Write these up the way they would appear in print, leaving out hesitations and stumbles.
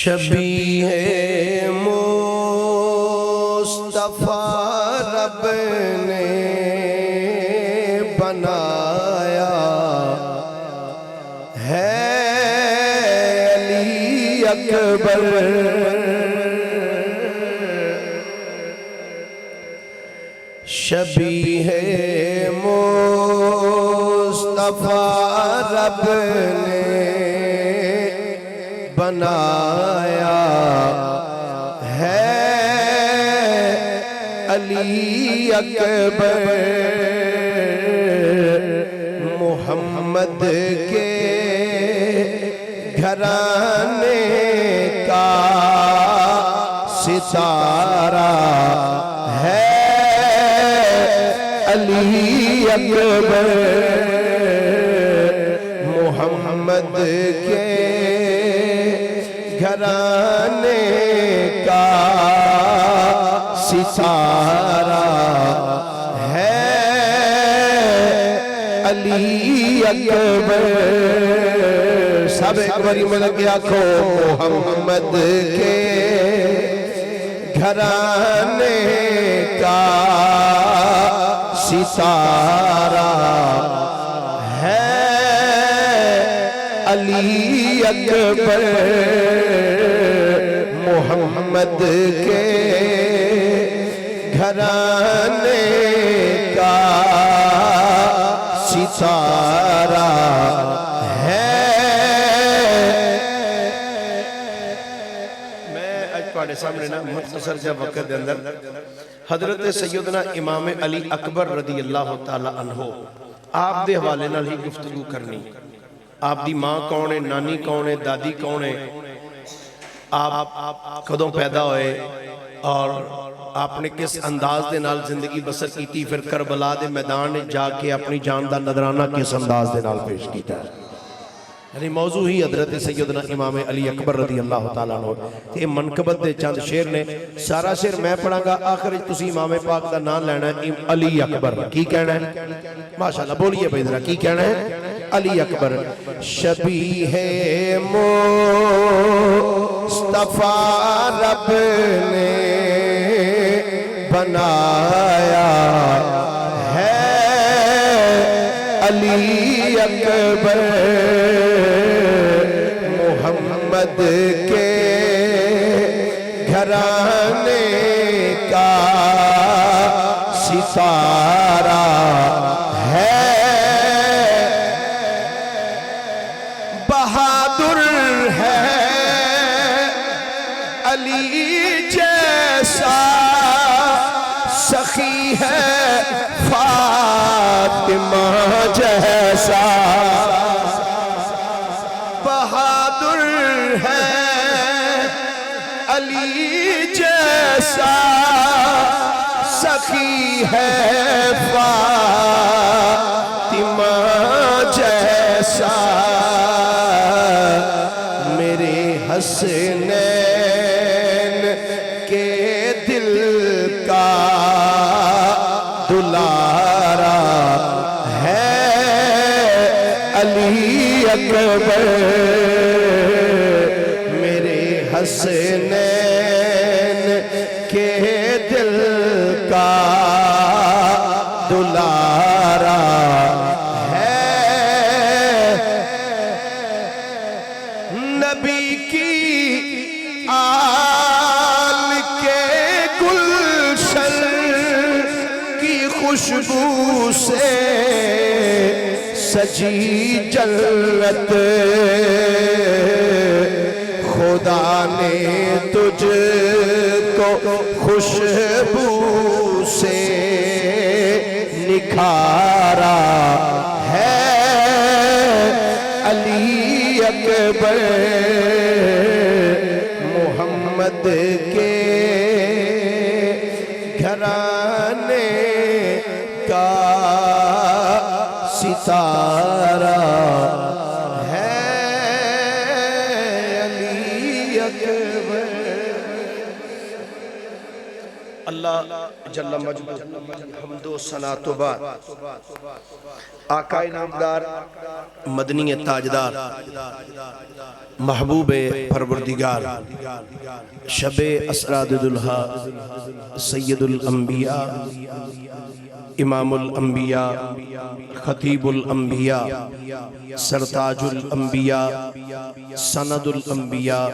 شبیہ مصطفیٰ رب نے بنایا ہے علی اکبر، شبیہ مصطفیٰ رب نے بنایا ہے علی اکبر، محمد کے گھرانے کا ستارہ ہے علی اکبر، محمد کے گھرانے کا ستارہ ہے علی اکبر۔ سب ایک باری مدد کے آنکھوں، محمد کے گھرانے کا ستارہ ہے علی اکبر، محمد کے گھرانے کا ستارہ ہے۔ میں آج پاڑے سامنے نا مختصر جا وقت دے اندر حضرت سیدنا امام علی اکبر رضی اللہ تعالیٰ عنہ آپ دے حوالے نال ہی گفتگو کرنی۔ آپ دی ماں کون ہے، نانی کون ہے، دادی کون ہے، آپ کدوں پیدا ہوئے اور آپ نے کس انداز دے نال زندگی بسر کی تھی، پھر کربلا دے میدان جا کے اپنی جان دا نظرانہ کس انداز دے نال پیش کیتا ہے۔ یعنی موضوع ہی حضرت سیدنا امام علی اکبر رضی اللہ تعالیٰ عنہ۔ یہ منقبت دے چند شیر نے، سارا شیر میں پڑھاں گا، آخر تسی امام پاک دا نام لینا ہے علی اکبر۔ کی کہنا ہے؟ ماشاءاللہ بولیے بھائی ذرا، کی کہنا ہے؟ علی اکبر۔ شبیہ مصطفیٰ رب نے بنایا ہے علی اکبر، محمد کے گھرانے کا ستارہ ہے، بہادر ہے علی جیسا، سخی ہے فاطمہ جیسا، بہادر ہے علی جیسا، سخی ہے فاطمہ جیسا، میرے حسنین کے دل کا دلارا ہے علی اکبر، میرے حسنین کے دل کا دلارا ہے، نبی کی آل کے گلشن کی خوشبو سے سجی جنت، خدا نے تجھ کو خوشبو سے نکھارا ہے علی اکبر، محمد کے گھرانے کا ستارہ ہے علی اکبر۔ اللہ جل مجدہ حمد و ثنا تو بعد آقا نامدار مدنی تاجدار محبوب پروردگار شب اسرا دلہا سید الانبیاء امام الانبیاء خطیب الانبیاء سرتاج الانبیاء سند الانبیاء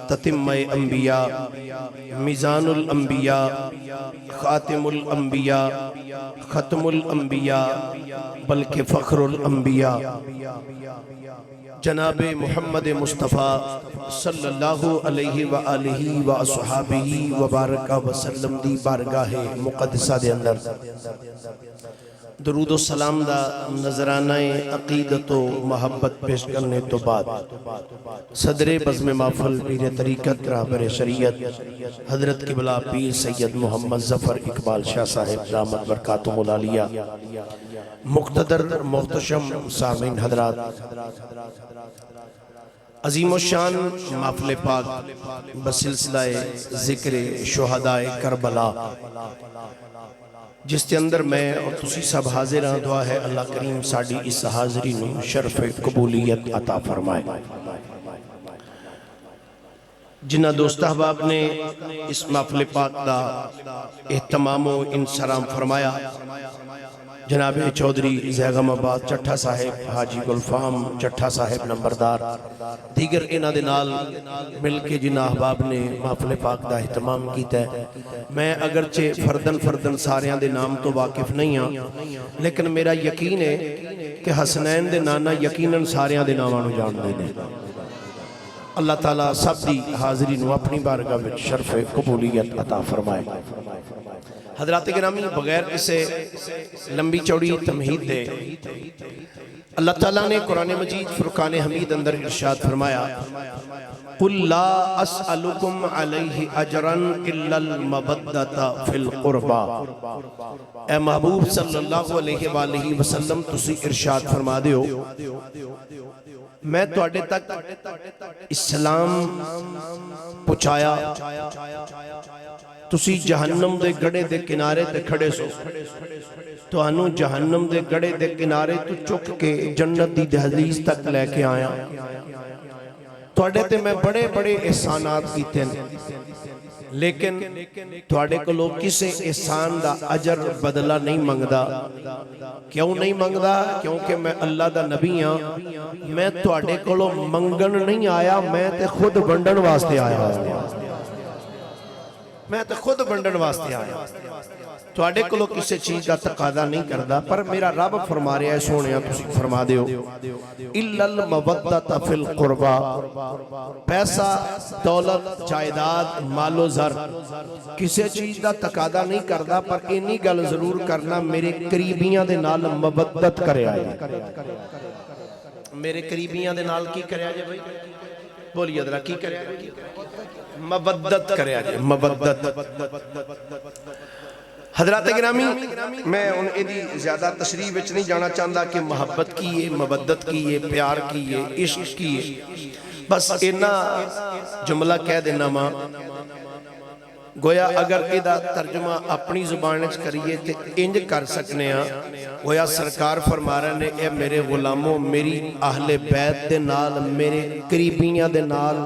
تتمہ انبیاء میزان الانبیاء خاتم الانبیاء ختم الانبیاء بلکہ فخر الانبیاء جناب محمد مصطفیٰ صلی اللہ علیہ وآلہ وآصحابہ وبارک وسلم دی بارگاہ مقدسہ دے اندر درود و سلام دا نظرانہ عقیدت و محبت پیش کرنے تو بعد صدر بزم محفل پیر طریقت رہبر شریعت حضرت قبلہ پیر سید محمد ظفر اقبال شاہ صاحب رحمت برکاتہ العالیہ مقتدر محتشم سامعین حضرات عظیم الشان محفل پاک بسلسلہ ذکر شہدائے کربلا جس کے اندر میں اور تسی سب حاضر ہیں دعا ہے اللہ کریم ساڑی اس حاضری میں شرف قبولیت عطا فرمائے جنہ دوست احباب نے اس محفل پاک دا اہتمام و انصرام فرمایا جناب چودھری زیغم آباد چٹھا صاحب حاجی گلفام چٹھا صاحب نمبردار دیگر انہ دنال مل کے جنہ احباب نے محفل پاک دا اہتمام کیتا ہے میں اگرچہ فردن ساریاں دے نام تو واقف نہیں ہاں لیکن میرا یقین ہے کہ حسنین دے نانا یقیناً ساریاں دے نامانو جان دے دیں اللہ تعالیٰ سب دی حاضری نو اپنی بارگاہ میں شرف قبولیت عطا فرمائے حضرات گرامی بغیر اسے لمبی چوڑی تمہید دے اللہ تعالیٰ نے قرآن مجید فرقان حمید اندر ارشاد فرمایا قُلْ لَا أَسْأَلُكُمْ عَلَيْهِ أَجْرًا إِلَّا الْمَبَدَّةَ فِي الْقُرْبَى اے محبوب صلی اللہ علیہ وآلہ وسلم تسی ارشاد فرما دیو میں توڑے تک اسلام پچھایا تسی جہنم دے گڑے دے کنارے تے کھڑے سو تو انہوں جہنم دے گڑے دے کنارے تو چک کے جنت دی دہلیز تک لے کے آیا توڑے تے میں بڑے بڑے احسانات کیتے ہیں لیکن توڑے کو لوگ کسے احسان دا اجر بدلہ نہیں منگدا کیوں نہیں منگدا کیونکہ میں اللہ دا نبی ہاں میں توڑے کو لوگ منگن نہیں آیا میں تے خود بندن واسطے آیا میں تے خود بندن واسطے آیا توڑے کو لوگ کسے چیز کا تقاضا نہیں کردا پر میرا رب فرما رہا ہے سونیا تسی فرما دیو اِلَّا الْمَوَدَّةَ فِي الْقُرْبَى پیسہ دولت جائیداد مال و زر کسے چیز کا تقاضا نہیں کردا پر اینی گل ضرور کرنا میرے قریبیاں دے نال مودت کرے آئے میرے قریبیاں دے نال کی کرے آئے بولی ادرا کی کرے آئے مودت کرے آئے مودت حضرات گرامی میں انہیں دی زیادہ تشریح وچ نہیں جانا چاہتا کہ محبت کیے مودت کیے پیار کیے عشق کیے بس اینا جملہ کہہ دینا ماں گویا اگر ایدہ ترجمہ اپنی زبانچ کریے تے انج کر سکنے ہیں گویا سرکار فرما رہے نے اے میرے غلاموں میری اہل بیت دے نال میرے قریبیاں دے نال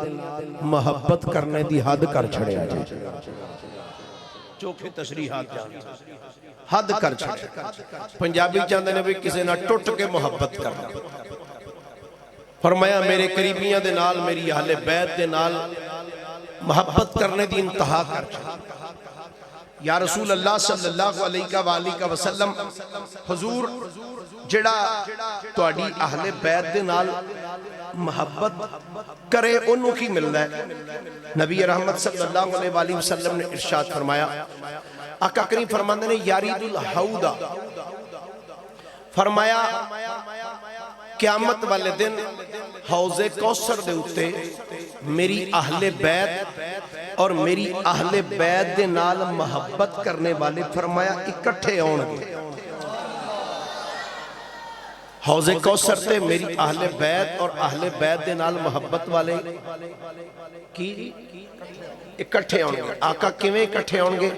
محبت کرنے دی حد کر چھڑے آجے چوکھے تشریحات جانتے حد کر چھڑے پنجابی چاندے نے بھی کسے نہ ٹوٹ کے محبت کرنا فرمایا میرے قریبیاں دے نال میری اہل بیت دے نال محبت کرنے دی انتہا کر چھڑے یا رسول اللہ صلی اللہ علیہ وسلم حضور جڑا توڑی اہل بیت دے نال محبت کرے انہوں کی ملنا ہے نبی رحمت صلی اللہ علیہ وسلم نے ارشاد فرمایا آقا کریم فرماندے نے یارید الحودہ فرمایا قیامت والے دن حوض کوثر دے اتے میری اہل بیت اور میری اہل بیت دے نال محبت کرنے والے فرمایا اکٹھے ہونگے حوض کوثر تے میری اہل بیت اور اہل بیت دے نال محبت والے کی اکٹھے ہوں گے. آقا کیویں اکٹھے ہوں گے؟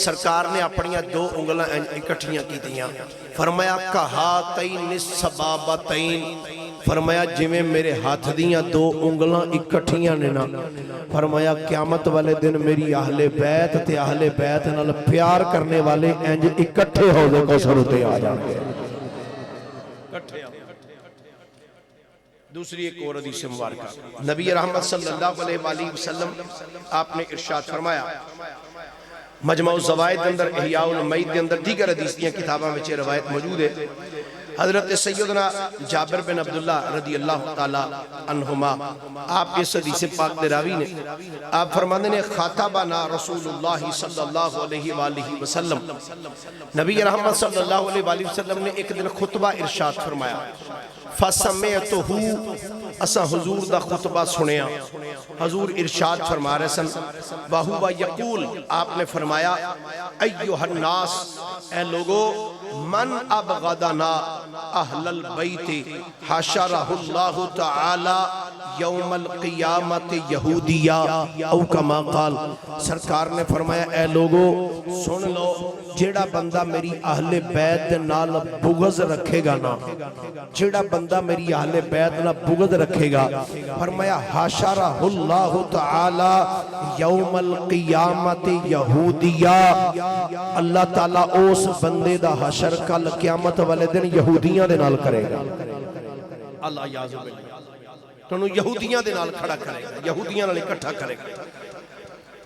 سرکار نے اپنیاں دو انگلاں اکٹھیاں کیتیاں، فرمایا کہاتین السبابتین، فرمایا جویں میرے ہاتھ دیاں دو انگلاں اکٹھیاں نے نا، فرمایا قیامت والے دن میری اہل بیت تے اہل بیت نال پیار کرنے والے انج اکٹھے ہو دے کوثر تے آ جان گے. دوسری ایک اور حدیث مبارکہ نبی رحمت صلی اللہ علیہ وآلہ وسلم آپ نے ارشاد فرمایا، مجمع الزوائد اندر احیاء المیت کے اندر دیگر حدیث دیاں کتاباں میں روایت موجود ہے. حضرت سیدنا جابر بن عبداللہ رضی اللہ تعالی عنہما آپ اس حدیث پاک دے راوی نے، آپ فرمانے نے خاطبنا رسول اللہ صلی اللہ علیہ وآلہ وسلم، نبی رحمت صلی اللہ علیہ وآلہ وسلم نے ایک دن خطبہ ارشاد فرمایا، فسمعتہو، اسا حضور دا خطبہ سنیا، حضور ارشاد فرما رہے سن، وَهُوَ یقول، آپ نے فرمایا، ایوہ الناس، اے لوگو، من ابغضنا اہل البیت حشرہ اللہ تعالی یوم القیامت یہودیہ او کما قال. سرکار نے فرمایا اے لوگو سن لو، جیڑا بندہ میری اہل بیت نال بغض رکھے گا نا، جیڑا بندہ میری اہل بیت نال بغض رکھے گا، فرمایا حشرہ اللہ تعالی یوم القیامت یہودیہ، اللہ تعالیٰ اس بندے دا حشر کل قیامت والے دن یہودیاں دے نال کرے گا. اللہ یعذ باللہ، تو انہوں یہودیاں دے نال کھڑا کرے گا، یہودیاں نال اکٹھا کرے گا.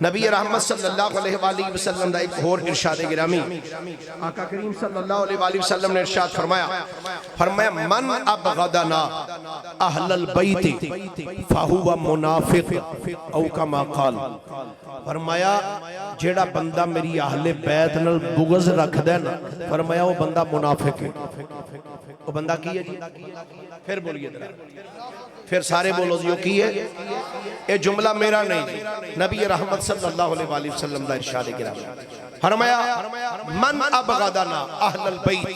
نبی رحمت صلی اللہ علیہ وآلہ وسلم دا ایک اور ارشاد گرامی، آقا کریم صلی اللہ علیہ وآلہ وسلم نے ارشاد فرمایا من ابغضنا اہل البیت فہو منافق او کما قال. فرمایا جیڑا بندہ میری اہل بیت نال بغض رکھ دے نا، فرمایا وہ بندہ منافق ہے. وہ بندہ کی ہے جی؟ پھر بولیے ذرا، پھر سارے بولو جو کی ہے. یہ جملہ میرا نہیں جی، نبی رحمت صلی اللہ علیہ وآلہ وسلم دا ارشاد گرامی. فرمایا من ابغضنا اہل البیت،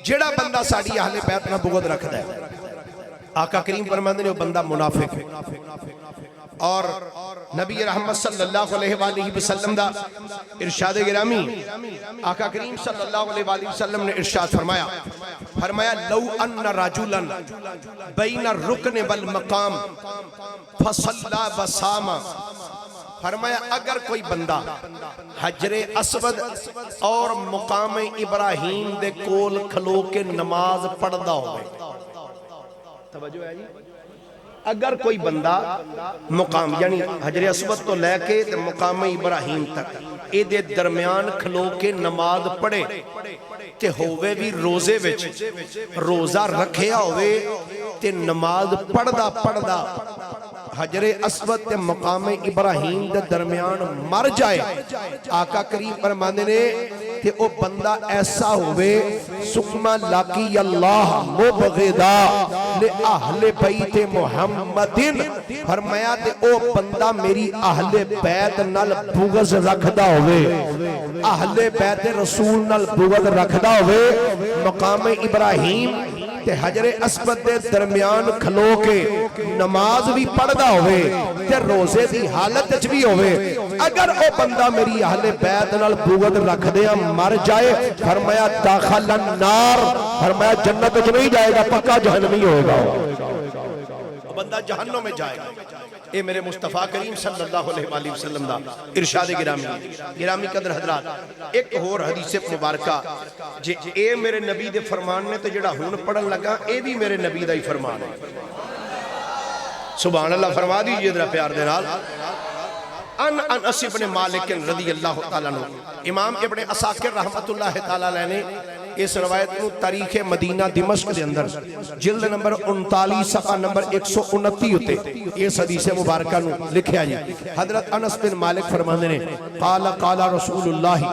جیڑا بندہ ساڑی اہل بیت نہ بغض رکھ دے، آقا کریم فرماندے نے وہ بندہ منافق ہے. اور نبی رحمت صلی اللہ علیہ وآلہ وسلم دا ارشاد گرامی، آقا کریم صلی اللہ علیہ وآلہ وسلم نے ارشاد فرمایا لو ان رجلا بین الرکن والمقام فصلی وصام. فرمایا اگر کوئی بندہ حجر اسود اور مقام ابراہیم دے کول کھلو کے نماز پڑھدا ہوئے، توجہ ہے جی، اگر کوئی بندہ مقام یعنی حجر اسود تو لے کے مقام ابراہیم تک اے دے درمیان کھلو کے نماز پڑھے تے ہوئے بھی روزے وچ روزہ رکھیا ہوئے تے نماز پڑھدا حجر اسود تے مقام ابراہیم دے درمیان مر جائے، آقا کریم فرماندے نے کہ او بندہ ایسا ہوئے ثم لقی اللہ مبغضا لأہل بیت محمد. فرمایا تے او بندہ میری اہل بیت نال بغض رکھدا ہوئے، اہل بیت رسول نال بغض رکھدا ہوئے، مقام ابراہیم تے حجر اسود دے درمیان کھلو کے نماز بھی پڑھدا ہوئے تے روزے دی حالت وچ بھی ہوئے، اگر او بندہ میری اہل بیت نال بغض رکھ دیا مر جائے، فرمایا داخل النار، فرمایا جنت وچ نہیں جائے گا، پکا جہنمی ہوئے گا، بندہ جہنم میں جائے گا. اے میرے مصطفیٰ کریم صلی اللہ علیہ وآلہ وسلم دا ارشاد گرامی قدر حضرات. ایک اور حدیث مبارکہ جے اے میرے نبی دے فرمان نے تو جڑا ہون پڑھن لگا اے بھی میرے نبی دا ہی فرمان ہے. سبحان اللہ فرما دیجئے ذرا پیار دے نال. انس ابن مالک رضی اللہ تعالیٰ عنہ، امام ابن عساکر رحمت اللہ تعالیٰ علیہ نے اس روایت کو تاریخ مدینہ دمشق دے اندر جلد نمبر 39 صفحہ نمبر 129 ہوتے اس حدیث مبارکہ نو لکھیا جی. حضرت انس بن مالک فرمانے نے قال رسول اللہ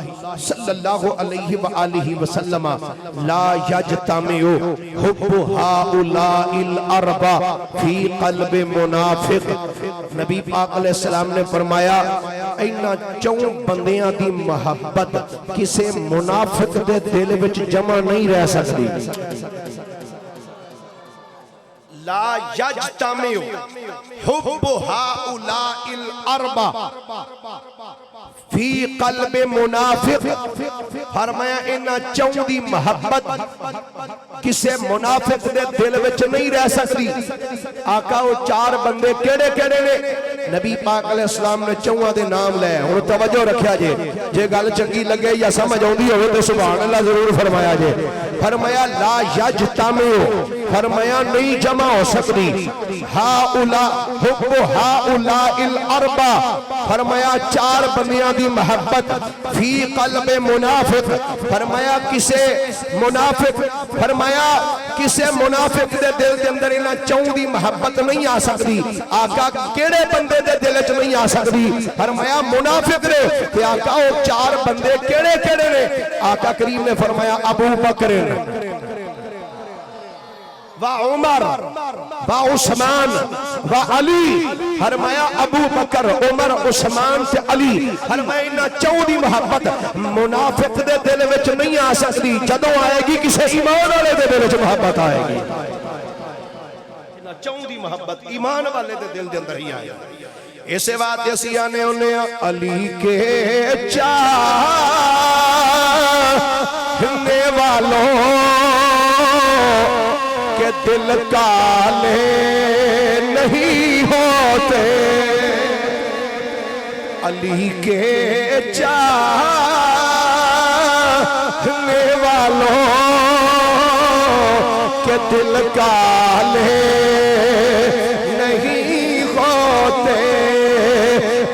صلی اللہ علیہ وآلہ وسلم لا یجتمع حب هؤلاء الاربع فی قلب منافق. نبی پاک علیہ السلام نے فرمایا اینا چون بندیاں دی محبت کسے منافق دے دل وچ جمع نہیں رہ سکتی. لا یجتمع حب ہؤلاء الاربع فی قلب منافق، فرمایا انہاں چوں دی محبت کسے منافق دے دل وچ نہیں رہ سکتی۔ آقا وہ چار بندے کیڑے کیڑے نے؟ نبی پاک علیہ السلام نے چواں دے نام لے، ہن توجہ رکھیا جے گل چنگی لگے یا سمجھ اوندی ہوے تے سبحان اللہ ضرور فرمایا جے۔ فرمایا لا یجتمع، فرمایا نہیں جمع ہو سکتی، ہؤلاء حب ہؤلاء الاربع، فرمایا چار بندیاں دی محبت فی قلب منافق، فرمایا کسے منافق، فرمایا کسے منافق دے دل دے اندر انہاں چوں دی محبت نہیں آ سکتی۔ آقا کیڑے بندے دے دل وچ نہیں آ سکتی؟ فرمایا منافق دے۔ تے آقا وہ چار بندے کیڑے کیڑے نے؟ آقا کریم نے فرمایا ابو بکر و عمر و عثمان و علی، فرمایا ابو بکر عمر عثمان تے علی، فرمایا انہاں چوں دی محبت منافق دے دل وچ نہیں آ سکتی، جدوں آئے گی کسے ایمان والے دے دل وچ محبت آئے گی۔ انہاں چوں دی محبت ایمان والے دے دل دے اندر ہی آئے گی۔ اسے بات اسی آنے انہیں علی کے چاہنے والوں کہ دل کالے نہیں ہوتے، علی کے چاہنے والوں کہ دل کالے نہیں ہوتے،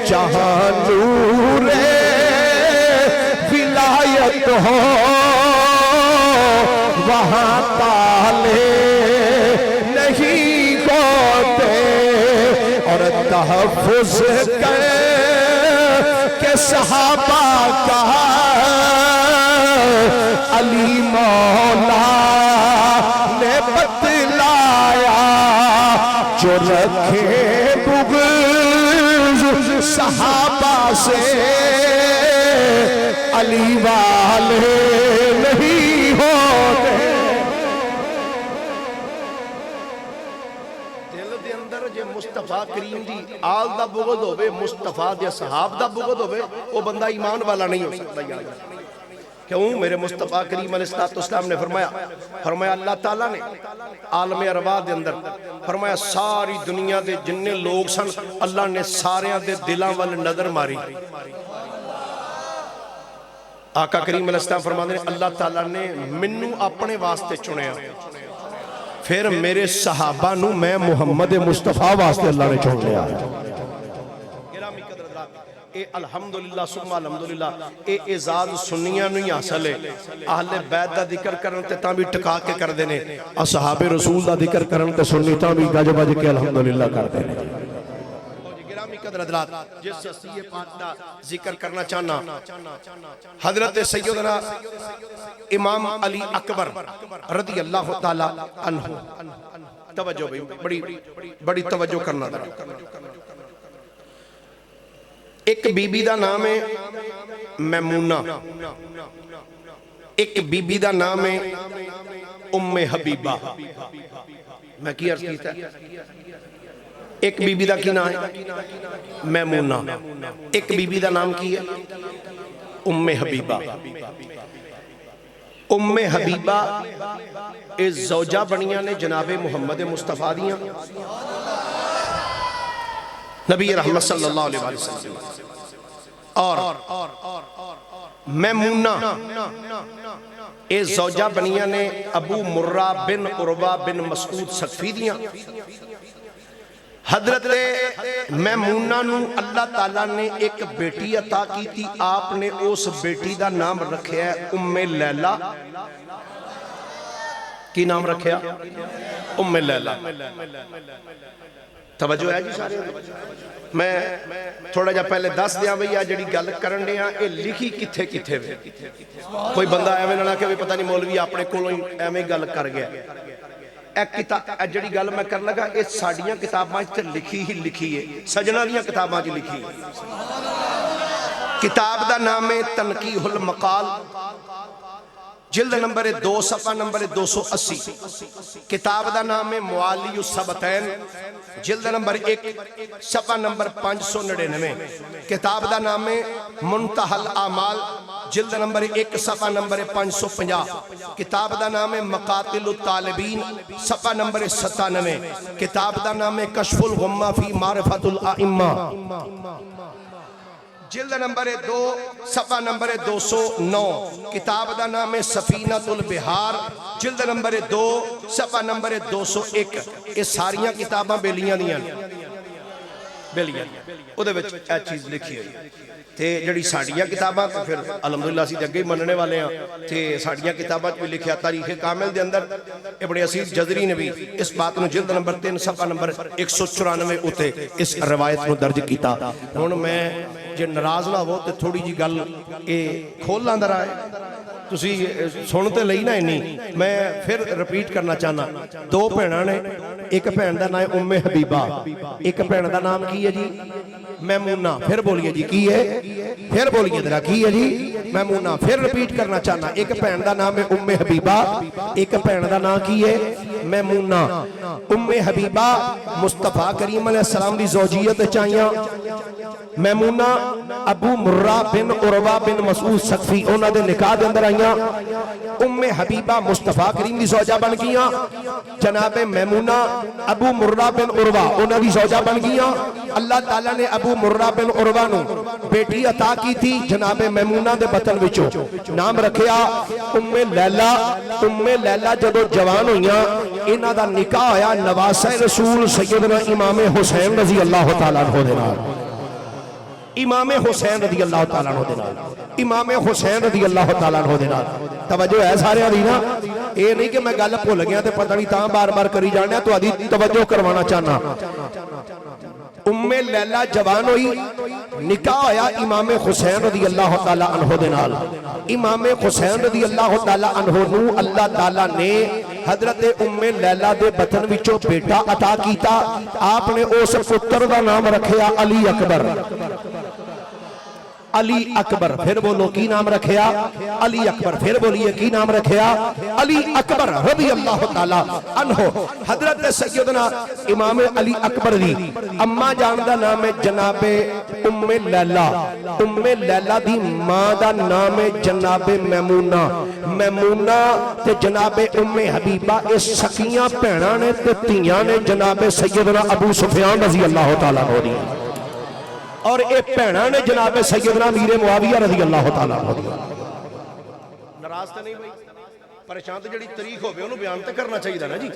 جہاں نور ولایت ہو وہاں تالے نہیں ہوتے، اور تحفظ کے صحابہ کا علی مولا نے بتلایا، جو رکھے بغض صحابہ سے علی والے نہیں ہوتے۔ دل دے اندر جے مصطفیٰ کریم دی آل دا بغض ہوئے، مصطفیٰ دے صحاب دا بغض ہوئے، وہ بندہ ایمان والا نہیں ہو سکتا۔ کیوں؟ میرے مصطفیٰ کریم علیہ السلام نے فرمایا اللہ تعالیٰ نے عالم ارواح دے اندر فرمایا ساری دنیا دے جننے لوگ سن اللہ نے ساریاں دے دلاں وال نظر ماری۔ آقا کریم علیہ السلام فرماتے ہیں اللہ تعالیٰ نے منو اپنے واسطے چنیا، پھر میرے صحابہ نو میں محمد مصطفیٰ واسطے اللہ نے چن لیا۔ اے الحمدللہ ثم الحمدللہ، اے اعزاز سنیاں نہیں حاصل ہے۔ اہل بیت دا ذکر کرن تے تاں بھی ٹکا کے کر دینے، اصحاب رسول دا ذکر کرن تے سنی تاں بھی گج بج کے الحمدللہ کر دینے۔ گرامی قدر حضرات، جس شخصیت پاک دا ذکر کرنا چاہنا حضرت سیدنا امام علی اکبر رضی اللہ تعالی عنہ۔ توجہ بھئی، بڑی توجہ کرنا در۔ ایک بی بی دا نام ہے میمونہ، ایک بی بی دا نام ہے ام حبیبہ۔ میں کی عرض کیتا ہے؟ ایک بی بی دا کی نام ہے میمونہ، ایک بی بی دا نام کی ہے ام حبیبہ۔ ام حبیبہ اس زوجہ بنیاں نے جناب محمد مصطفیٰ دیاں، نبی رحمت صلی اللہ علیہ وسلم، اور میمونہ اس زوجہ بنیاں نے ابو مرہ بن عروہ بن مسعود ثقفی دیاں۔ حضرت میمونہ نو اللہ تعالیٰ نے ایک بیٹی عطا کی تھی، آپ نے اس بیٹی دا نام رکھے ہے ام لیلہ۔ کی نام رکھے ہے؟ ام لیلہ۔ توجہ ہے جی سارے؟ میں تھوڑا جا پہلے دس دیا بھئی جڑی گل کرن دے ہیں اے لکھی کتھے کتھے ہوئے، کوئی بندہ ایویں نہ کہ پتہ نہیں مولوی اپنے کولوں ایویں گل کر گیا۔ اے جڑی گل میں کر لگا اے ساڈیاں کتاباں تے لکھی ہی لکھی ہے، سجنا دیاں کتاباں تے لکھی ہے۔ کتاب دا نام ہے تنقیح المقال، جلد نمبر 2 صفحہ نمبر 280. کتاب دا نام ہے موالی السبتین. جلد نمبر 1 صفحہ نمبر 599. کتاب دا نام ہے منتہی الاعمال. جلد نمبر 1 صفحہ نمبر 550. کتاب دا نام ہے مقاتل الطالبین. صفحہ نمبر 97. کتاب دا نام ہے کشف الغمہ فی معرفت الائمہ. جلد نمبر 2 صفحہ نمبر 209. کتاب دا نام ہے سفینۃ البحار. جلد نمبر 2 صفحہ نمبر 201. یہ ساریاں کتاباں بیلیاں دیاں بیلیاں او دے وچ اے چیز لکھی ہوئی تے جڑی ساڑیاں کتاباں پھر الحمدللہ اسی اگے ہی مننے والے ہیں تے ساڑیاں کتاباں بھی لکھیا تاریخ کامل دے اندر ابن اسیر جزری نے بھی اس بات نو جلد نمبر 3 صفحہ نمبر 194 اتے اس روایت نو درج کیتا. ہن میں جے ناراض نہ ہو تے تھوڑی جی گل اے کھول لاندر آئے تسی سنتے لئی نہ اینی میں پھر رپیٹ کرنا چاہنا. 2 بھیناں نے, ایک بھین دا نام ام حبیبہ, ایک بھین دا نام کی ہے جی میمونہ. پھر بولیے جی کی ہے, پھر بولیے ذرا کی ہے جی میمونہ. پھر رپیٹ کرنا چاہنا. ایک بھین دا نام ہے ام حبیبہ, ایک بھین دا نام کی ہے میمونہ. ام حبیبہ مصطفیٰ کریم علیہ السلام دی زوجیت چاہیاں. میمونہ ابو مرہ بن عروہ بن مسعود ثقفی انہاں دے نکاح دے اندر آئیاں. ام حبیبہ مصطفیٰ کریم دی زوجہ بن گیاں. جناب میمونہ ابو مرہ بن عروہ انہاں دی زوجہ بن گیاں. اللہ تعالیٰ نے ابو مرہ بن عروہ نو بیٹی عطا کی تھی جناب میمونہ دے بطن وچوں. نام رکھیا ام لیلہ. ام لیلہ جدو جوان ہویاں انہاں دا نکاح ہویا نواسہ رسول سیدنا امام حسین رضی اللہ تعالیٰ عنہ دے نال. امام حسین رضی اللہ تعالیٰ عنہ دے نال, امام حسین رضی اللہ تعالیٰ عنہ دے نال. توجہ ہے سارے دی نا, اے نہیں کہ میں گل بھول گیا تے پتہ نہیں تاں بار بار کری جانا, تو آدھی توجہ کروانا چاہنا. ام لیلہ جوان ہوئی, نکاح ہویا امام حسین رضی اللہ تعالیٰ عنہ دے نال. امام حسین رضی اللہ تعالیٰ عنہ نو اللہ تعالیٰ نے حضرت ام لیلہ دے بطن وچوں بیٹا عطا کیتا. آپ نے اس پتر دا نام رکھیا علی اکبر. علی اکبر. پھر بولو کی نام رکھیا علی اکبر. پھر بولیے کی نام رکھیا علی اکبر رضی اللہ تعالیٰ عنہ. حضرت سیدنا امام علی اکبر دی اما جان دا نام ہے جناب ام لیلہ. ام لیلہ دی ماں دا نام ہے جناب میمونہ. میمونہ تے جناب ام حبیبہ اس سکیاں بھیناں نے تے دھیاں نے جناب سیدنا ابو سفیان رضی اللہ تعالیٰ عنہ دی. اور ایک بھیناں نے جناب سیدنا امیر معاویہ رضی اللہ تعالیٰ عنہ دی. ناراض تے نہیں بھائی, پریشان تے جڑی تاریخ ہوے اونوں بیان تے کرنا چاہیے نا جی,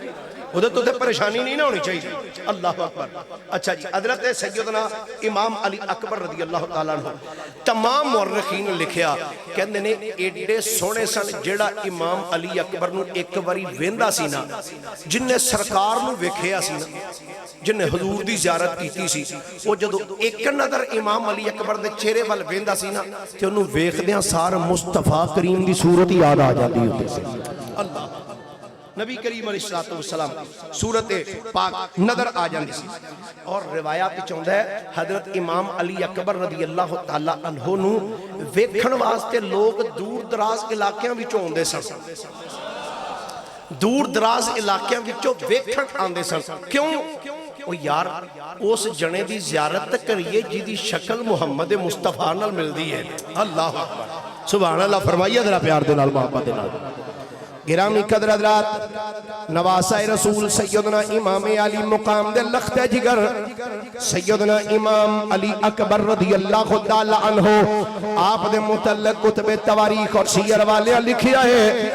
اودے تو تے پریشانی نہیں نہ ہونی چاہیے. اللہ اکبر. اچھا جی, حضرت سیدنا امام علی اکبر رضی اللہ تعالیٰ عنہ تمام مورخین نے لکھیا کہندے نے ایڈے سونے سن جیڑا امام علی اکبر نو ایک واری ویندا سی نا, جن نے سرکار نو ویکھیا سی نا, جن نے حضور دی زیارت کیتی سی, وہ جدو ایک نظر امام علی اکبر دے چہرے وال ویندا سی نا تے انہوں ویکھدیاں سار مصطفیٰ کریم دی صورت یاد آ جاتی ہوتے سے. اللہ نبی کریم علیہ السلام صورت پاک نظر آ جاندی سی. اور روایات چاہتا ہے حضرت امام علی اکبر رضی اللہ تعالیٰ عنہ نو ویکھن واسطے لوگ دور دراز علاقیاں وچوں ہوندے سن. دور دراز علاقیاں وچوں ویکھن آندے سن. کیوں؟ او یار اس جنے دی زیارت کریے جی دی شکل محمد مصطفیٰ نال ملدی ہے. اللہ اکبر سبحان اللہ. فرمائیے ذرا پیار دے نال محبت دے نال. گرامی قدر حضرات, نواسہ رسول سیدنا امام علی مقام دے لخت جگر سیدنا امام علی اکبر رضی اللہ تعالی عنہ آپ دے متعلق کتب تواریخ اور سیر والے لکھیا ہے.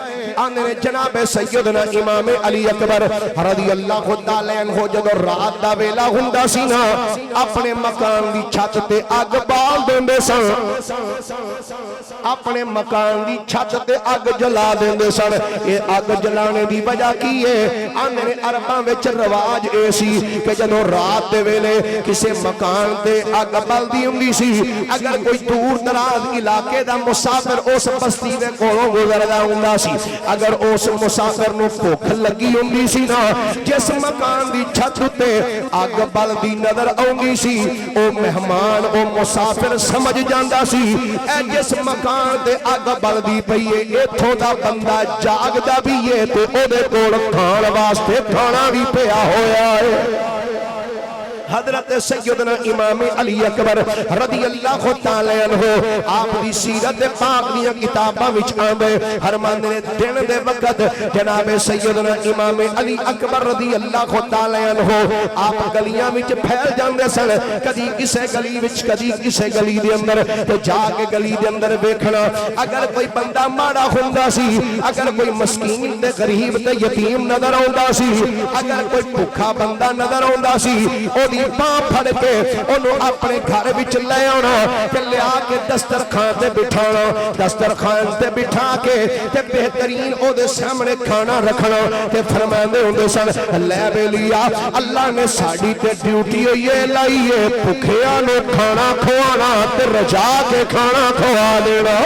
آنے جناب سیدنا امام علی اکبر رضی اللہ تعالی عنہ جدو رات دا ویلا ہوندا سی نا, اپنے مکان دی چھت تے اگ بال دیندے سن. اپنے مکان دی چھت تے اگ جلا دیندے سن. یہ اگ جلانے دی وجہ کی ہے؟ آنے عرباں وچ رواج اے سی کہ جدو رات دے ویلے کسے مکان تے اگ بلدی ہوندی سی, اگر کوئی دور دراز علاقے دا مسافر اس بستی دے کولوں گزردا ہوندا سی اگر اس مسافر نو بھوک لگی ہوندی سی نا جس مکان دی چھت تے اگ بلدی نظر آؤندی سی او مہمان او مسافر سمجھ جاندا سی اے جس مکان تے اگ بلدی پئی اے ایتھوں دا بندہ جاگدا بھی اے تے او دے کول کھان واسطے کھانا بھی پیا ہویا ہے حضرت سیدنا امام علی اکبر رضی اللہ تعالی عنہ آپ دی سیرت پاک دیا کتاباں وچ آندے فرماندے نے دن دے وقت جناب سیدنا امام علی اکبر رضی اللہ تعالی عنہ آپ گلیاں وچ پھیل جاندے سن کدی کسے گلی وچ کدی کسے گلی دے اندر تے جا کے گلی دے اندر ویکھنا اگر کوئی بندہ ماڑا ہوندا سی اگر کوئی مسکین تے غریب تے یتیم نظر آوندا سی اگر کوئی بھوکا بندہ نظر آوندا سی او باں پھڑ کے انہوں اپنے گھر وچ لے آنا تے لیا کے دسترخوان تے بٹھانا دسترخوان تے بٹھا کے تے بہترین او دے سامنے کھانا رکھنا تے فرماندے ہوندے سن لے بے لیا اللہ نے ساڈی تے ڈیوٹی یہ لائی ہے بھوکیاں نو کھانا کھوانا تے رجا کے کھانا کھوا دینا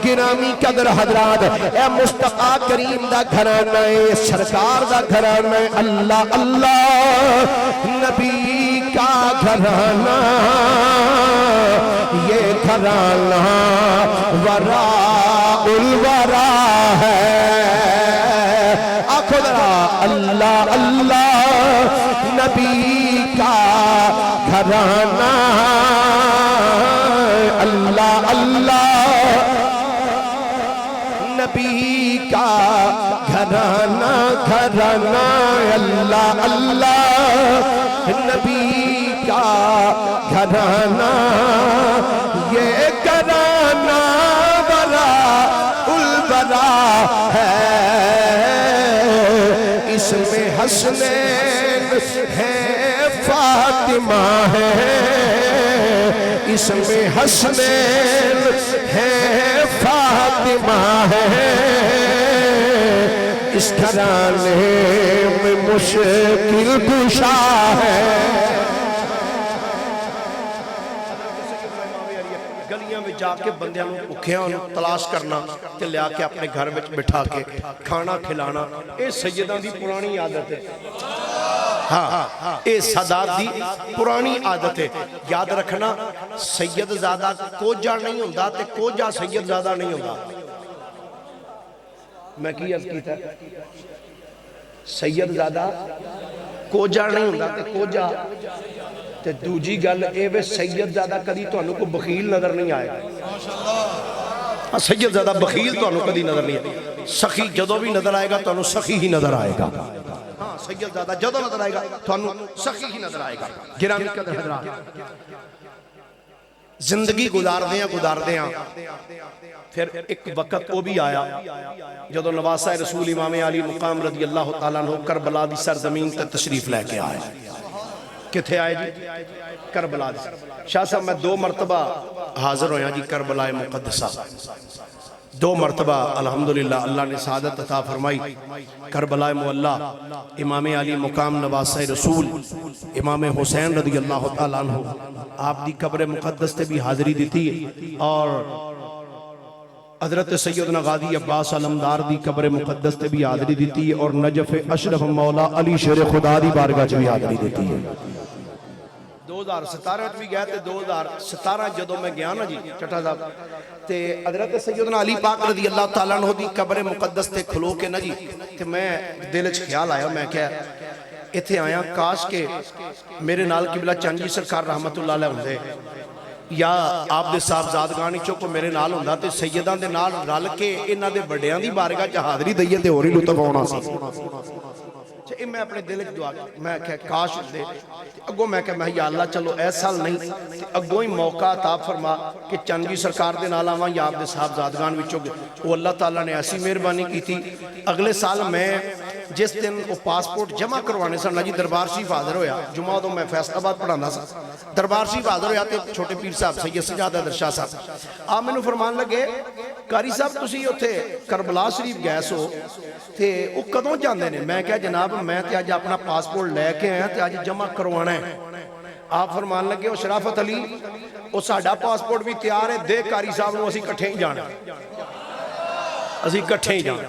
گرامی قدر حضرات اے مصطفیٰ کریم دا گھرانہ ہے سرکار دا گھرانہ ہے اللہ اللہ نبی کا گھرانہ یہ گھرانہ وراء الورا ہے آنکھو ذرا اللہ اللہ نبی کا گھرانہ اللہ اللہ نبی کا گھرانہ گھرانہ اللہ اللہ نبی کا گھرانہ یہ گھرانہ وراء الورا ہے اس میں حسنین ہے فاطمہ ہے اس میں حسنین ہے فاطمہ ہے اس گھرانے میں مشکل کشا ہے گلیاں میں جا کے بندیاں بھوکیاں تلاش کرنا تے لیا کے اپنے گھر وچ بٹھا کے کھانا کھلانا اے سیداں دی پرانی عادت ہے ہاں اے سادات دی پرانی عادت ہے یاد رکھنا سید زادہ کوجا نہیں ہوندا تے کوجا سید زادہ نہیں ہوندا میں کی عرض کیتا سید زادہ کوجا نہیں ہوندا تے کوجا تے دوجی گل اے وے سید زادہ کدی تانوں کو بخیل نظر نہیں آئے گا سید زادہ بخیل تانوں کدی نظر نہیں آئے سخی جدو بھی نظر آئے گا تانوں سخی ہی نظر آئے گا سید زادہ جدو نظر آئے گا تانوں سخی ہی نظر آئے گا گرامی قدر حضرات زندگی گزار دیاں پھر ایک وقت وہ بھی آیا جدو نواسہ رسول امام علی مقام رضی اللہ تعالیٰ عنہ کربلا دی سرزمین تے تشریف لے کے آئے کتھے آئے جی کربلا دی شاہ صاحب میں 2 مرتبہ حاضر ہویا جی کربلا مقدسہ 2 مرتبہ الحمدللہ اللہ نے سعادت عطا فرمائی کربلا معلیٰ امام علی مقام نواسہ رسول امام حسین رضی اللہ تعالیٰ عنہ آپ دی قبر مقدس تے بھی حاضری دیتی اور حضرت سیدنا غازی عباس علمدار دی قبر مقدس تے بھی حاضری دیتی ہے اور نجف اشرف مولا علی شیر خدا دی بارگاہ چ بھی حاضری دیتی ہے 2017 بھی گیا تے 2017 جدو میں گیا نا جی چٹا صاحب تے حضرت سیدنا علی پاک رضی اللہ تعالیٰ عنہ دی قبر مقدس تے کھلو کے نا جی تے میں دل وچ خیال آیا میں کیا ایتھے آیا کاش کے میرے نال قبلہ چند جی سرکار رحمت اللہ علیہ ہوندے یا آپ دے صاحبزادگانی چوکو میرے نال ہوندہ تے سیدان دے نال رل کے انہاں دے بڑیاں دی بارگاہ چ حاضری دئیے تے ہوری لطف ہونا سی اچھا میں اپنے دل وچ دعا میں کہ کاش دے اگوں میں کہ میں یا اللہ چلو ایس سال نہیں اگوں ہی موقع عطا فرما کہ چند جی سرکار دے نال آواں یا آپ دے صاحبزادگان وچوں وہ اللہ تعالیٰ نے ایسی مہربانی کی تھی اگلے سال میں جس دن وہ پاسپورٹ جمع کروانے سن جی دربار شریف حاضر ہویا جمعہ تو میں فیصل آباد پڑھانا سا دربار شریف حاضر ہویا تے چھوٹے پیر صاحب سید سجاد حیدر شاہ صاحب آپ میں نے فرمان لگے قاری صاحب تسی ہوتے کربلا شریف گئے سو تے وہ کدوں جاندے نے میں کہا جناب میں تے آج اپنا پاسپورٹ لے کے آیا تے آج جمع کروانا ہے آپ فرمان لگے وہ شرافت علی وہ ساڑھا پاسپورٹ بھی تیار ہے دے قاری صاحب نو اسی کٹھے ہی جانا ਅਸੀਂ ਇਕੱਠੇ ਹੀ ਜਾਣਾ।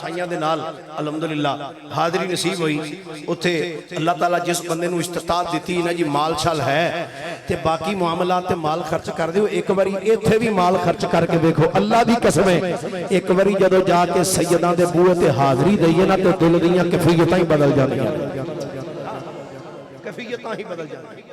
ਸਾਈਆਂ ਦੇ ਨਾਲ ਅਲਹਮਦੁਲਿਲਾ ਹਾਜ਼ਰੀ ਨਸੀਬ ਹੋਈ। ਉੱਥੇ ਅੱਲਾਹ ਤਾਲਾ ਜਿਸ ਬੰਦੇ ਨੂੰ ਇਸਤਤਾਅਤ ਦਿੱਤੀ ਨਾ ਜੀ ਮਾਲ ਛਲ ਹੈ ਤੇ ਬਾਕੀ ਮਾਮਲਾਤ ਤੇ ਮਾਲ ਖਰਚ ਕਰ ਦਿਓ, ਇੱਕ ਵਾਰੀ ਇੱਥੇ ਵੀ ਮਾਲ ਖਰਚ ਕਰਕੇ ਦੇਖੋ। ਅੱਲਾਹ ਦੀ ਕਸਮ ਹੈ, ਇੱਕ ਵਾਰੀ ਜਦੋਂ ਜਾ ਕੇ ਸੈਯਦਾਂ ਦੇ ਬੂਹੇ ਤੇ ਹਾਜ਼ਰੀ ਦਈਏ ਨਾ ਤੇ ਦਿਲ ਦੀਆਂ ਕੈਫੀਅਤਾਂ ਹੀ ਬਦਲ ਜਾਂਦੀਆਂ, ਕੈਫੀਅਤਾਂ ਹੀ ਬਦਲ ਜਾਂਦੀਆਂ।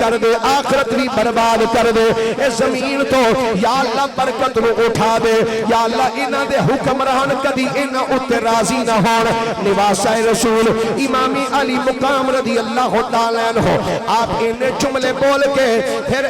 کر دے آخرت بھی برباد کر دے اے زمین تو یا اللہ برکت نو اٹھا دے یا اللہ انہاں دے حکمران کدی انہاں اتے راضی نہ ہون نواسہ رسول امام علی مقام رضی اللہ تعالیٰ عنہ آپ انہیں جملے بول کے پھر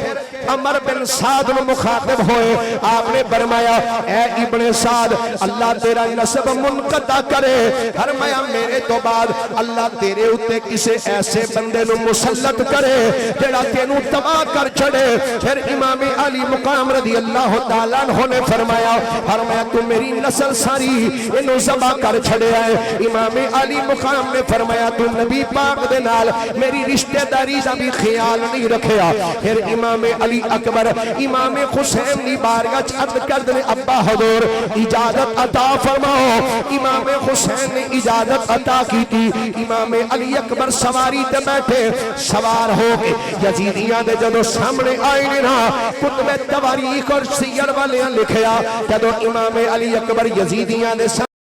عمر بن سعد نو مخاطب ہوئے آپ نے فرمایا اے ابن سعد اللہ تیرا نسب منقطع کرے فرمایا میرے تو بعد اللہ تیرے اتے کسے ایسے بندے نو مسلط کرے جڑا تینو تباہ کر چھڑے پھر امام علی مقام رضی اللہ تعالیٰ عنہ نے فرمایا تو میری نسل ساری انہوں ذبح کر چھڑے آئے امام علی مقام نے فرمایا تو نبی پاک دے نال میری رشتہ داری دا بھی خیال نہیں رکھیا پھر امام علی اکبر امام حسین دی بارگاہ عرض کر دے ابا حضور اجازت عطا فرماؤ امام حسین نے اجازت عطا کی تھی امام علی اکبر سواری تے بیٹھے سوار ہو کے یزیدیاں دے جدو سامنے آئے نا کتب تواریخ اور سیر والیاں لکھیا جدو امام علی اکبر یزیدیاں دے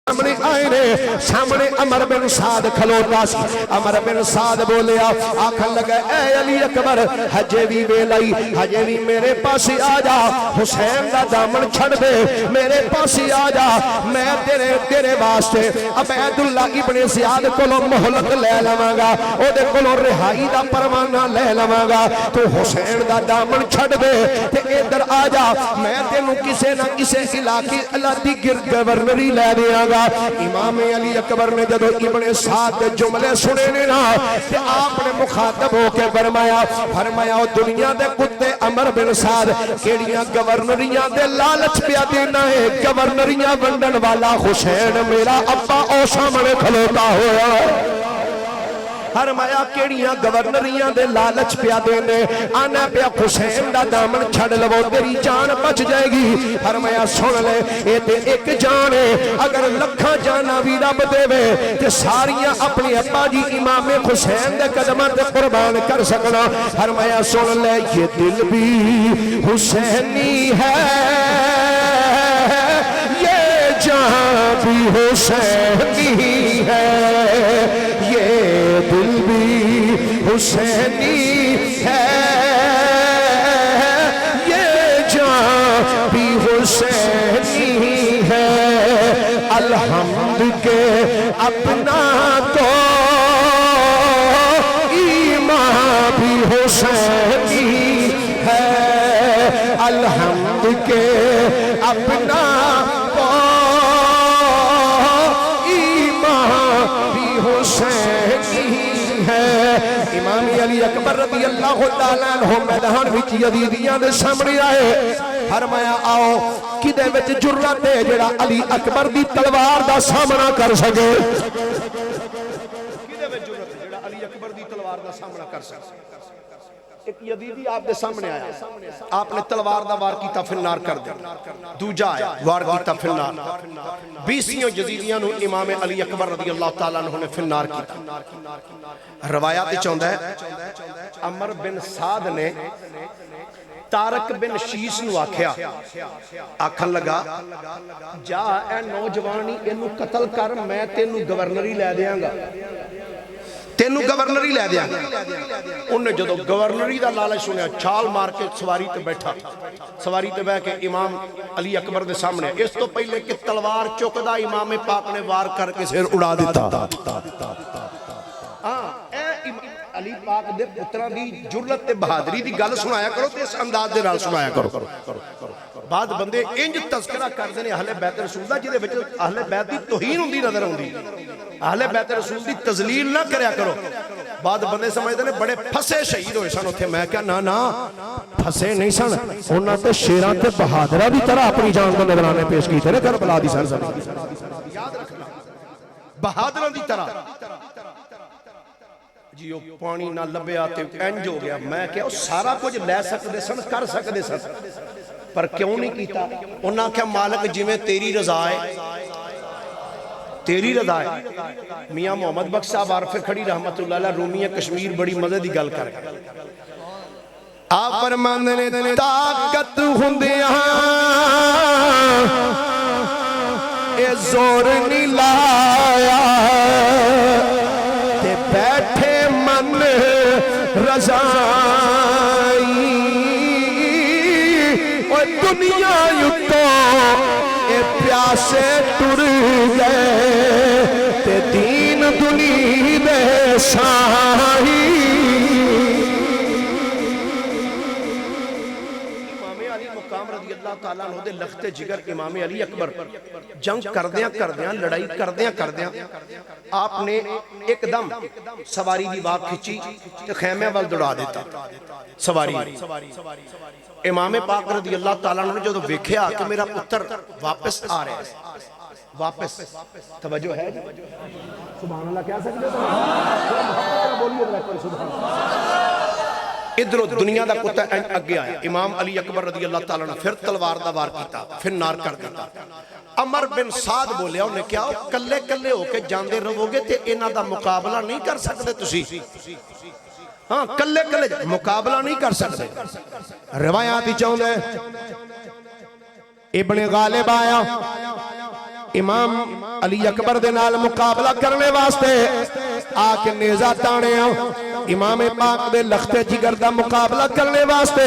سامنے آئے نے سامنے عمر بن سعد کھلوتا سی عمر بن سعد بولیا آکھن لگا اے علی اکبر ہجے بھی ویلائی ہجے بھی میرے پاس آ جا حسین دا دامن چھڑ دے میرے پاس آ جا میں تیرے واسطے عبید اللہ ابن زیاد کولو مہلت لے لواں گا او دے کولو رہائی دا پروانہ لے لواں گا تو حسین دا دامن چھڑ دے تے ادھر آ جا میں تینوں کسے نہ کسے علاقے اللہ دی گورنری لے دیاں گا امام علی اکبر نے جدو ابن سعد دے جملے سنے نے نا تے آپ نے مخاطب ہو کے فرمایا دنیا دے کتے عمر بن سعد کیڑیاں گورنریاں دے لالچ پیا دینا ہے گورنریاں ونڈن والا حسین میرا ابا او سامنے کھلوتا ہوا فرمایا کیڑیاں گورنریاں دے لالچ پیا دینے آنا پیا حسین دا دامن چھڑ لو تیری جان بچ جائے گی فرمایا سن لے اے تے ایک جان ہے اگر لکھاں جانا بھی رب دے وے تے ساریاں اپنی ابا جی امام حسین دے قدماں تے قربان کر سکنا فرمایا سن لے یہ دل بھی حسینی ہے یہ جہاں بھی حسینی ہے دل بھی حسینی ہے یہ جان بھی حسینی ہے الحمد کے اپنا تو ایمان بھی حسینی ہے الحمد کے اپنا تو ایمان بھی حسینی امام علی اکبر رضی اللہ تعالیٰ عنہ میدان وچ یزیدیاں دے سامنے آئے فرمایا آؤ کدے وچ جرت ہے جڑا علی اکبر دی تلوار دا سامنا کر سکے کدے وچ جرت ہے جڑا علی اکبر دی تلوار دا سامنا کر سکے ایک یزیدی آپ دے سامنے آیا آپ نے تلوار دا وار کیتا پھر نار کر دیا دوجا آیا وار کیتا پھر نار 20 یزیدیاں نو امام علی اکبر رضی اللہ تعالیٰ عنہ نے پھر نار کیتا روایات چاہتا ہے عمر بن سعد نے تارک بن شیس نو آکھیا آکھن لگا جا اے نوجوانی انو قتل کر میں تینو گورنری لے دیاں گا تینو گورنری لے دیاں گا انہیں جدو گورنری دا لالچ سنیا چھال مار کے سواری تے بیٹھا سواری تے بیٹھ کے امام علی اکبر دے سامنے اس تو پہلے کہ تلوار چکدا امام پاک نے وار کر کے سر اڑا دیتا علی پاک دے پتران دی جرلت تے بہادری دی گل سنایا کرو تے اس انداز دے نال سنایا کرو بعد بندے انج تذکرہ کر دینے اہل بیت رسول دا جدے وچ اہل بیت دی توہین ہوندی نظر ہوندی اہل بیت رسول دی تذلیل نہ کریا کرو بعد بندے سمجھدے نے بڑے پھسے شہید ہوئے سن اوتھے میں کہا نا پھسے نہیں سن انہاں تے شیراں تے بہادراں دی طرح اپنی جان کو نذرانے پیش کیتے نے کربلا دی سرزمین یاد رکھنا بہادراں دی طرح جی وہ پانی نہ لبیا تے انج ہو گیا میں کہ سارا کچھ لے سکدے سن کر سکدے سن پر کیوں نہیں کیتا انہاں کہ مالک جویں تیری رضا ہے تیری رضا ہے میاں محمد بخش صاحب عارف کھڑی رحمت اللہ علیہ رومی کشمیر بڑی مزے دی گل کر آپ فرماندے نے طاقت ہوندیاں اے زور نہیں لایا تے رضائی اور دنیا یتو اے پیاسے ٹر گئے تے دین دنی دے سائی رضی اللہ تعالیٰ عنہ دے لخت جگر امام علی اکبر جنگ کردیاں لڑائی کردیاں آپ نے ایک دم سواری دی باب کھچی تے خیمے وال دوڑا دیتا سواری امام پاک رضی اللہ تعالیٰ عنہ نے جو ویکھیا کہ میرا پتر واپس آ رہے ہیں واپس توجہ ہے سبحان اللہ کیا سکتے ہیں سبحان اللہ ادھر دنیا دا کتا اگے آیا امام علی اکبر رضی اللہ تعالیٰ نے پھر تلوار دا وار کیتا پھر نار کر دیتا عمر بن سعد بولیا انہیں کیا کلے کلے ہو کے جاندے رہو گے تے انہاں دا مقابلہ نہیں کر سکتے تسی ہاں کلے کلے مقابلہ نہیں کر سکتے روایاتی چاہوں دے ابن غالب آیا امام علی اکبر دے نال مقابلہ کرنے واسطے آکے نیزہ تانے امام پاک دے لخت جگر دا مقابلہ کرنے واسطے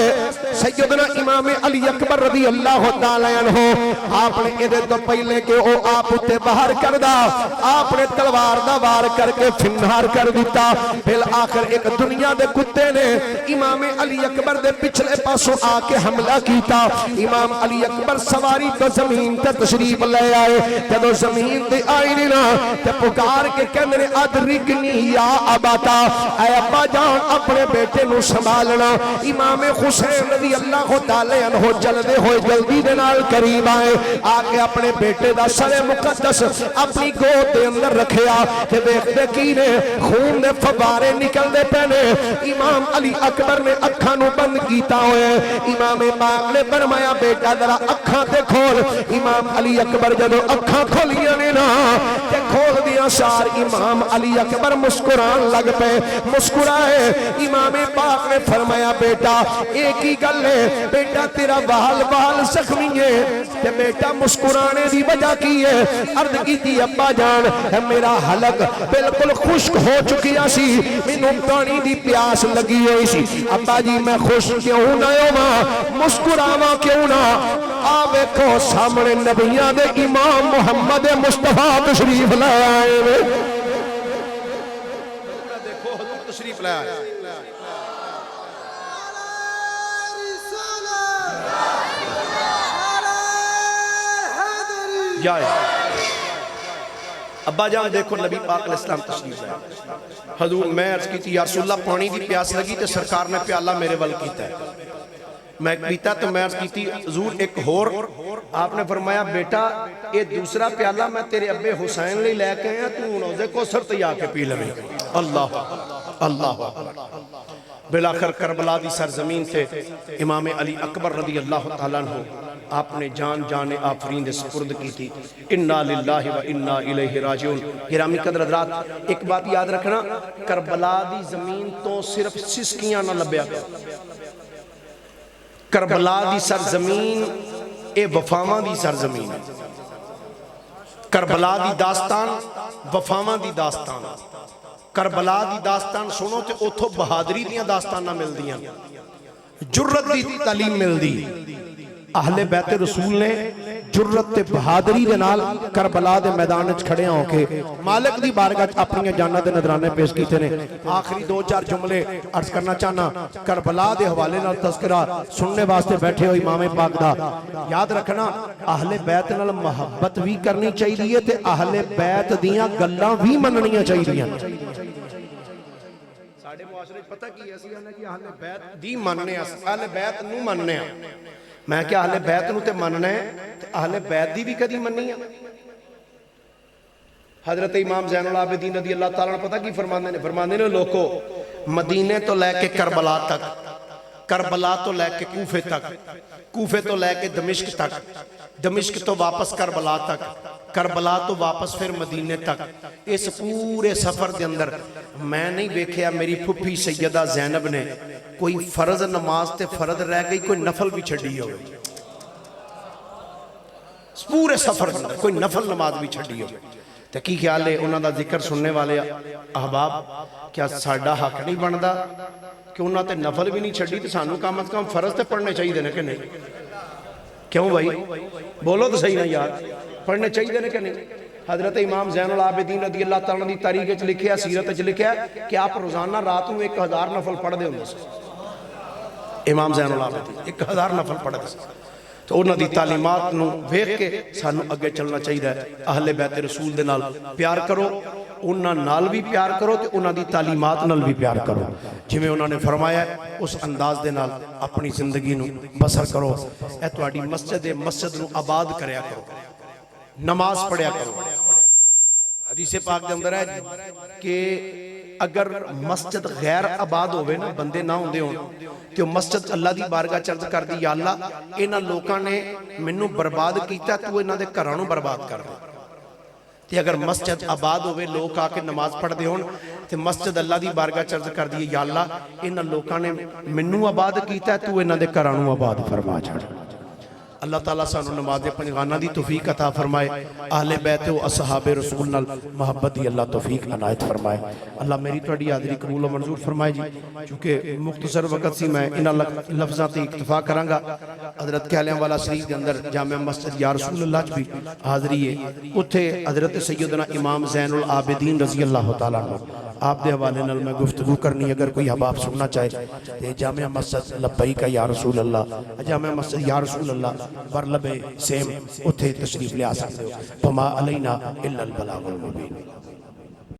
سیدنا امام علی اکبر رضی اللہ تعالیٰ عنہ آپ نے ادھے تو پہلے کہ او آپ اتے باہر کر دا آپ نے تلوار دا وار کر کے فنہار کر دیتا پھر آخر ایک دنیا دے کتے نے امام علی اکبر دے پچھلے پاسوں آکے حملہ کیتا امام علی اکبر سواری تو زمین تے تشریف لے آئے جدو زمین تے آئی نا تے پکار کے کہنے ادرکنی یا اباتا اے ابا جان اپنے بیٹے نو سنبھالنا امام حسین رضی اللہ تعالی عنہ جلدے ہوئے جلدی دے نال قریب آئے آکے اپنے بیٹے دا سر مقدس اپنی گود دے اندر رکھیا کہ دیکھتے کی نے خون دے فبارے نکل دے پہنے امام علی اکبر نے اکھاں نو بند کیتا ہوئے امام پاک نے فرمایا بیٹا ذرا اکھاں تے کھول امام علی اکبر جدو اکھاں کھولیاں نے نا تے کھول دیا سار امام علی اکبر مسکران لگ پہ مسکرائے امام پاک نے فرمایا بیٹا ایک ہی گل ہے بیٹا تیرا بال زخمی ہے تے بیٹا مسکرانے دی وجہ کی ہے عرض کی تھی ابا جان میرا حلق بالکل خشک ہو چکیا سی مینوں پانی دی پیاس لگی ہوئی سی ابا جی میں خوش کیوں نہ ہوں مسکراواں کیوں نہ آوے کو سامنے نبیاں دے امام محمد مصطفیٰ تشریف لے آئے دیکھو حضور تشریف لے آئے جائے ابا جان دیکھو نبی پاک علیہ السلام تشریف لے حضور میں عرض کی تھی یا رسول اللہ پانی دی پیاس لگی تے سرکار نے پیالہ میرے ول کیتا ہے میں پیتا تو میں عرض کی تھی حضور ایک ہور آپ نے فرمایا بیٹا یہ دوسرا پیالہ میں تیرے ابے حسین لے لے کے ہیں تو روزے کو سر تیار کے پی لگے اللہ اللہ بلاخر کربلا دی سرزمین سے امام علی اکبر رضی اللہ تعالیٰ عنہ آپ نے جان آفرین دے سپرد کی تھی انا للہ و انا الیہ راجعون گرامی قدر حضرات ایک بات یاد رکھنا کربلا دی زمین تو صرف سسکیاں نہ لبیا گیا کربلا دی سرزمین اے وفاواں دی سرزمین کربلا دی داستان وفاواں دی داستان کربلا دی داستان سنو تے اوتھو بہادری دیاں داستان نہ مل دیاں جرت دی تعلیم مل دی اہل بیت رسول نے جرت تے بہادری دے نال کربلا دے میدان وچ کھڑے ہو کے مالک دی بارگاہ اپنی جاناں دے نذرانے پیش کیتے نے آخری دو چار جملے عرض کرنا چاہنا کربلا دے حوالے نال تذکرہ سننے واسطے بیٹھے ہو امام پاک دا یاد رکھنا اہل بیت نال محبت بھی کرنی چاہیے تے اہل بیت دیاں گلاں بھی مننیاں چاہیے ساڈے معاشرے وچ پتہ کی اسی کہ اہل بیت دی مننے اہل بیت نو مننے میں کیا اہل بیت نو تے مننا ہے تے اہل بیت دی بھی کدی مننی ہے حضرت امام زین العابدین رضی اللہ تعالیٰ نے پتہ کی فرماندے نے لوگو مدینے تو لے کے کربلا تک کربلا تو لے کے کوفے تک کوفے تو لے کے دمشق تک دمشق تو واپس کربلا تک کربلا تو واپس پھر مدینے تک اس پورے سفر دے اندر میں نہیں دیکھیا میری پھپھی سیدہ زینب نے کوئی فرض نماز تے فرض رہ گئی کوئی نفل بھی چھڑی ہو گئی پورے سفر دے اندر کوئی نفل نماز بھی چھڑی ہو گئی تو کی خیال ہے انہوں دا ذکر سننے والے احباب کیا ساڈا حق نہیں بنتا کہ انہوں تے نفل بھی نہیں چھڑی تو سانو کم از کم فرض تے پڑھنے چاہیے کہ نہیں؟ کیوں بھائی بولو تو صحیح نا یار، پڑھنے چاہیے کہ نہیں؟ حضرت امام زین العابدین رضی اللہ تعالیٰ دی تاریخ وچ لکھیا، سیرت وچ لکھیا کہ آپ روزانہ رات میں 1000 نفل پڑھ دے ہوندے سی۔ امام زین العابدین 1000 نفل پڑھ دے سی۔ تو انہاں دی تعلیمات نو ویکھ کے سانو اگے چلنا چاہیے۔ اہل بیت رسول دے نال پیار کرو، انہاں نال بھی پیار کرو تے انہاں دی تعلیمات نال بھی پیار کرو، جویں انہوں نے فرمایا ہے اس انداز دے نال اپنی زندگی نو بسر کرو۔ اے تہاڈی مسجد نو آباد کریا کرو، نماز پڑھیا کرو۔ حدیث پاک دے اندر ہے کہ اگر مسجد غیر آباد ہوئے نا، بندے نہ ہوندے ہون، تو مسجد اللہ دی بارگاہ چرد کر دی، یا اللہ انہاں لوکاں نے منوں برباد کیتا، تو انہاں دے گھراں نوں برباد کر دے۔ تے اگر مسجد آباد ہوئے، لوگ آ کے نماز پڑھ دے ہون، تے مسجد اللہ دی بارگاہ چرد کر دی، یا اللہ انہاں لوکاں نے منوں آباد کیتا، تو انہاں دے گھراں نوں آباد فرما چھڑ۔ اللہ تعالیٰ سانو نماز پنجگانہ دی توفیق عطا فرمائے، اہل بیت و اصحاب رسول نال محبت دی اللہ توفیق عنایت فرمائے۔ اللہ میری توڑی حاضری قبول و منظور فرمائے جی۔ چونکہ مختصر وقت سی میں انہاں لفظاں تے اکتفا کرانگا۔ حضرت کہلیاں والا شریف کے اندر جامع مسجد یا رسول اللہ چ بھی حاضری ہے، اتھے حضرت سیدنا امام زین العابدین رضی اللہ تعالیٰ عنہ آپ دے حوالے نال میں گفتگو کرنی، اگر کوئی احباب سننا چاہے تے جامع مسجد لبیک یا رسول اللہ، جامع مسجد یا رسول اللہ برلب سیم اتھے تشریف لے آ سکتے ہو۔ فما علینا الا البلاغ المبین۔